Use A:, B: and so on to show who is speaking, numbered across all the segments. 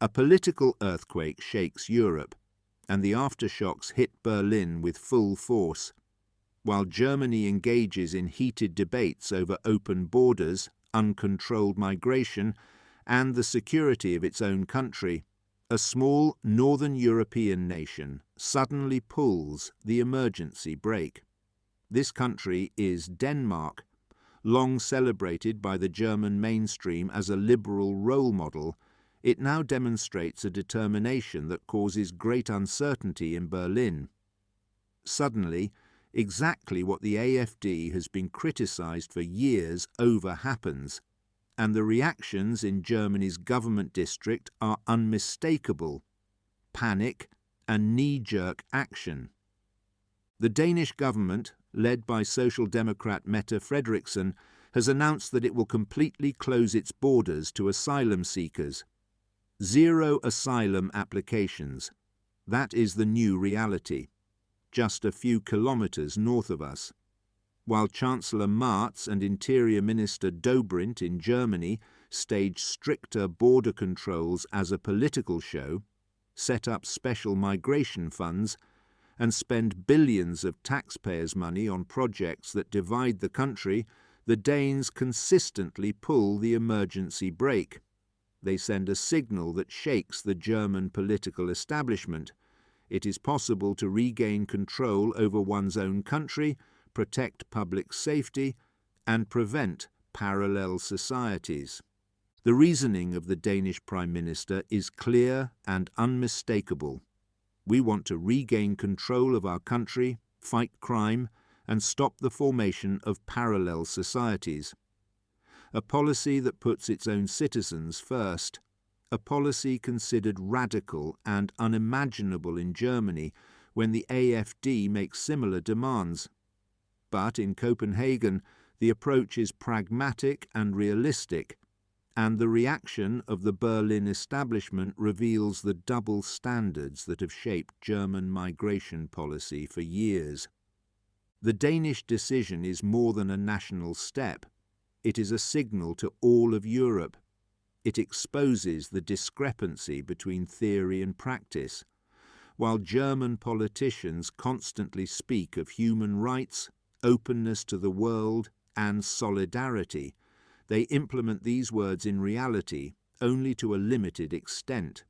A: A political earthquake shakes Europe, and the aftershocks hit Berlin with full force. While Germany engages in heated debates over open borders, uncontrolled migration, and the security of its own country, a small northern European nation suddenly pulls the emergency brake. This country is Denmark, long celebrated by the German mainstream as a liberal role model. It now demonstrates a determination that causes great uncertainty in Berlin. Suddenly, exactly what the AfD has been criticized for years over happens, and the reactions in Germany's government district are unmistakable: panic and knee-jerk action. The Danish government, led by Social Democrat Mette Frederiksen, has announced that it will completely close its borders to asylum seekers. 0 asylum applications. That is the new reality, just a few kilometres north of us. While Chancellor Merz and Interior Minister Dobrindt in Germany stage stricter border controls as a political show, set up special migration funds, and spend billions of taxpayers' money on projects that divide the country, the Danes consistently pull the emergency brake. They send a signal that shakes the German political establishment. It is possible to regain control over one's own country, protect public safety, and prevent parallel societies. The reasoning of the Danish Prime Minister is clear and unmistakable. We want to regain control of our country, fight crime, and stop the formation of parallel societies. A policy that puts its own citizens first. A policy considered radical and unimaginable in Germany when the AfD makes similar demands. But in Copenhagen, the approach is pragmatic and realistic, and the reaction of the Berlin establishment reveals the double standards that have shaped German migration policy for years. The Danish decision is more than a national step. It is a signal to all of Europe. It exposes the discrepancy between theory and practice. While German politicians constantly speak of human rights, openness to the world, and solidarity, they implement these words in reality only to a limited extent.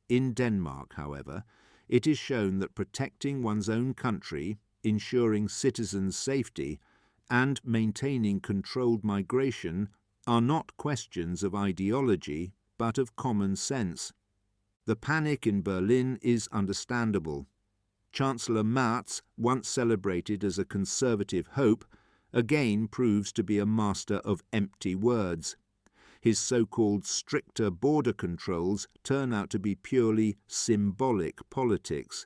A: In Denmark, however, it is shown that protecting one's own country, ensuring citizens' safety, and maintaining controlled migration are not questions of ideology, but of common sense. The panic in Berlin is understandable. Chancellor Merz, once celebrated as a conservative hope, again proves to be a master of empty words. His so-called stricter border controls turn out to be purely symbolic politics,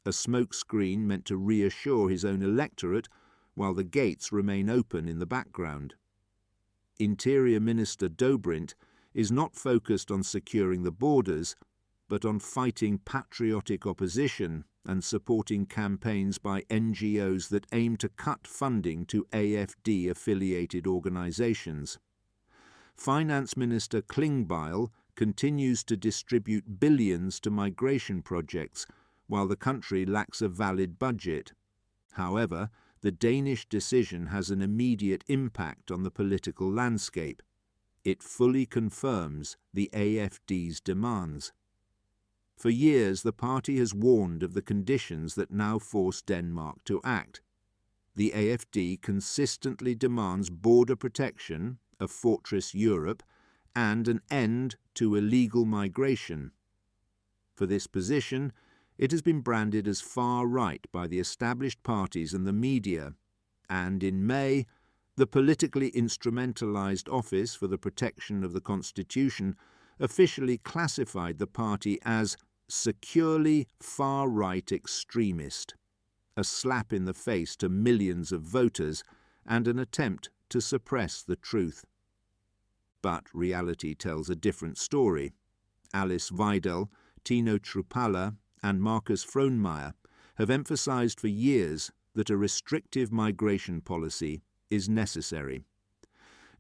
A: a smokescreen meant to reassure his own electorate while the gates remain open in the background. Interior Minister Dobrindt is not focused on securing the borders, but on fighting patriotic opposition and supporting campaigns by NGOs that aim to cut funding to AfD-affiliated organisations. Finance Minister Klingbeil continues to distribute billions to migration projects while the country lacks a valid budget. However, the Danish decision has an immediate impact on the political landscape. It fully confirms the AfD's demands. For years, the party has warned of the conditions that now force Denmark to act. The AfD consistently demands border protection, a fortress Europe, and an end to illegal migration. For this position, it has been branded as far right by the established parties and the media, and in May, the politically instrumentalized Office for the Protection of the Constitution officially classified the party as securely far-right extremist, a slap in the face to millions of voters and an attempt to suppress the truth. But reality tells a different story. Alice Weidel, Tino Trupalla, and Markus Frohnmayer have emphasized for years that a restrictive migration policy is necessary.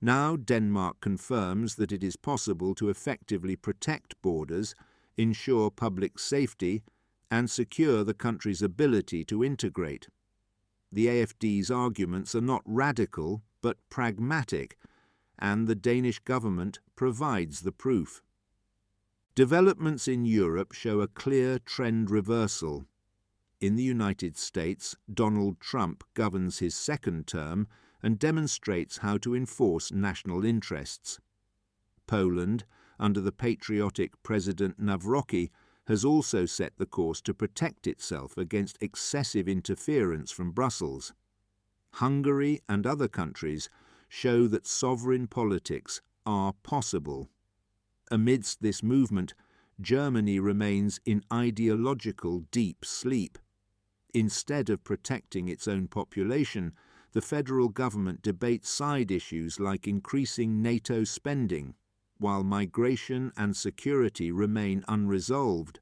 A: Now Denmark confirms that it is possible to effectively protect borders, ensure public safety, and secure the country's ability to integrate. The AFD's arguments are not radical, but pragmatic, and the Danish government provides the proof. Developments in Europe show a clear trend reversal. In the United States, Donald Trump governs his second term and demonstrates how to enforce national interests. Poland, under the patriotic President Nawrocki, has also set the course to protect itself against excessive interference from Brussels. Hungary and other countries show that sovereign politics are possible. Amidst this movement, Germany remains in ideological deep sleep. Instead of protecting its own population, the federal government debates side issues like increasing NATO spending, while migration and security remain unresolved.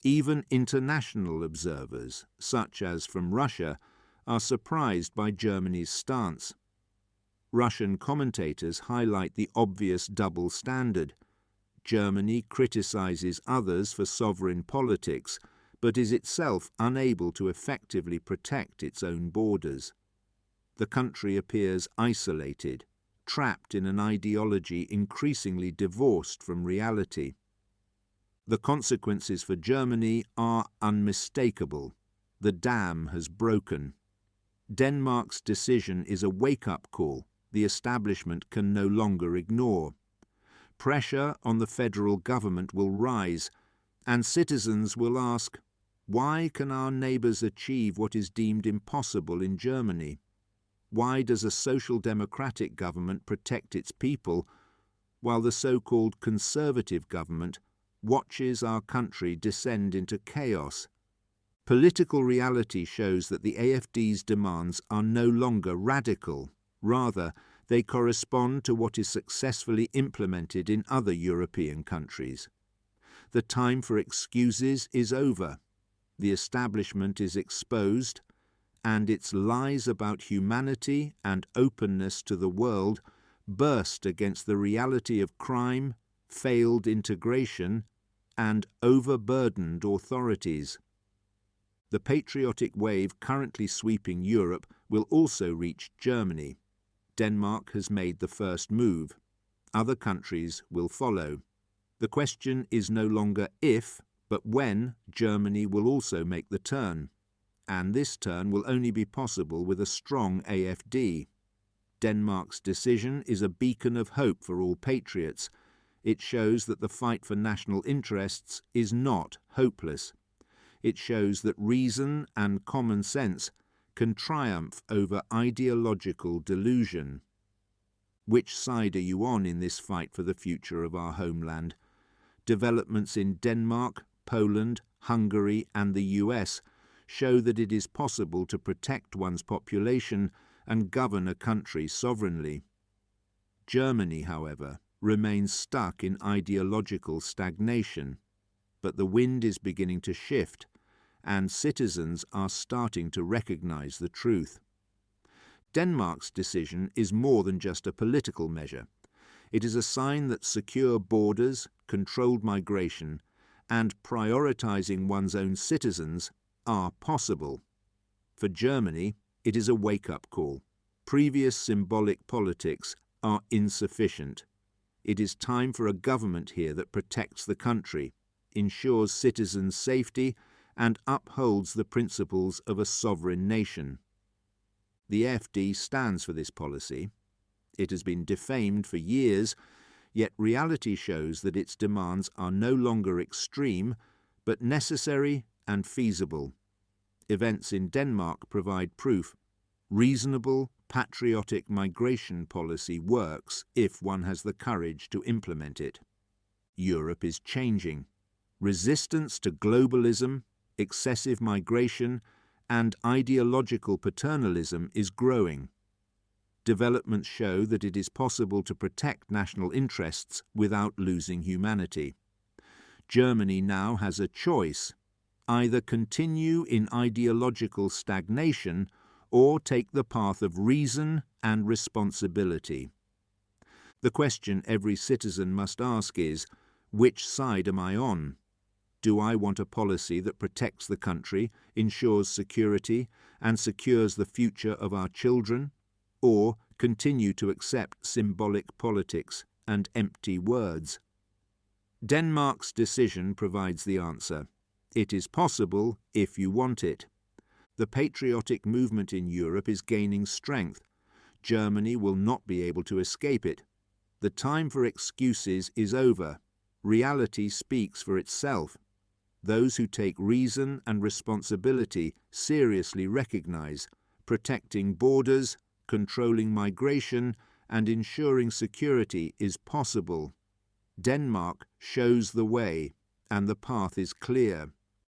A: Even international observers, such as from Russia, are surprised by Germany's stance. Russian commentators highlight the obvious double standard. Germany criticizes others for sovereign politics, but is itself unable to effectively protect its own borders. The country appears isolated, trapped in an ideology increasingly divorced from reality. The consequences for Germany are unmistakable. The dam has broken. Denmark's decision is a wake-up call the establishment can no longer ignore. Pressure on the federal government will rise, and citizens will ask, why can our neighbours achieve what is deemed impossible in Germany? Why does a social democratic government protect its people, while the so-called conservative government watches our country descend into chaos? Political reality shows that the AFD's demands are no longer radical. Rather, they correspond to what is successfully implemented in other European countries. The time for excuses is over. The establishment is exposed, and its lies about humanity and openness to the world burst against the reality of crime, failed integration, and overburdened authorities. The patriotic wave currently sweeping Europe will also reach Germany. Denmark has made the first move. Other countries will follow. The question is no longer if, but when Germany will also make the turn. And this turn will only be possible with a strong AFD. Denmark's decision is a beacon of hope for all patriots. It shows that the fight for national interests is not hopeless. It shows that reason and common sense can triumph over ideological delusion. Which side are you on in this fight for the future of our homeland? Developments in Denmark, Poland, Hungary, and the US show that it is possible to protect one's population and govern a country sovereignly. Germany, however, remains stuck in ideological stagnation, but the wind is beginning to shift, and citizens are starting to recognize the truth. Denmark's decision is more than just a political measure. It is a sign that secure borders, controlled migration, and prioritizing one's own citizens are possible. For Germany, it is a wake-up call. Previous symbolic politics are insufficient. It is time for a government here that protects the country, ensures citizens' safety, and upholds the principles of a sovereign nation. The AFD stands for this policy. It has been defamed for years, yet reality shows that its demands are no longer extreme, but necessary and feasible. Events in Denmark provide proof. Reasonable, patriotic migration policy works if one has the courage to implement it. Europe is changing. Resistance to globalism, excessive migration, and ideological paternalism is growing. Developments show that it is possible to protect national interests without losing humanity. Germany now has a choice: either continue in ideological stagnation or take the path of reason and responsibility. The question every citizen must ask is, which side am I on? Do I want a policy that protects the country, ensures security, and secures the future of our children, or continue to accept symbolic politics and empty words? Denmark's decision provides the answer. It is possible if you want it. The patriotic movement in Europe is gaining strength. Germany will not be able to escape it. The time for excuses is over. Reality speaks for itself. Those who take reason and responsibility seriously recognize protecting borders, controlling migration, and ensuring security is possible. Denmark shows the way, and the path is clear.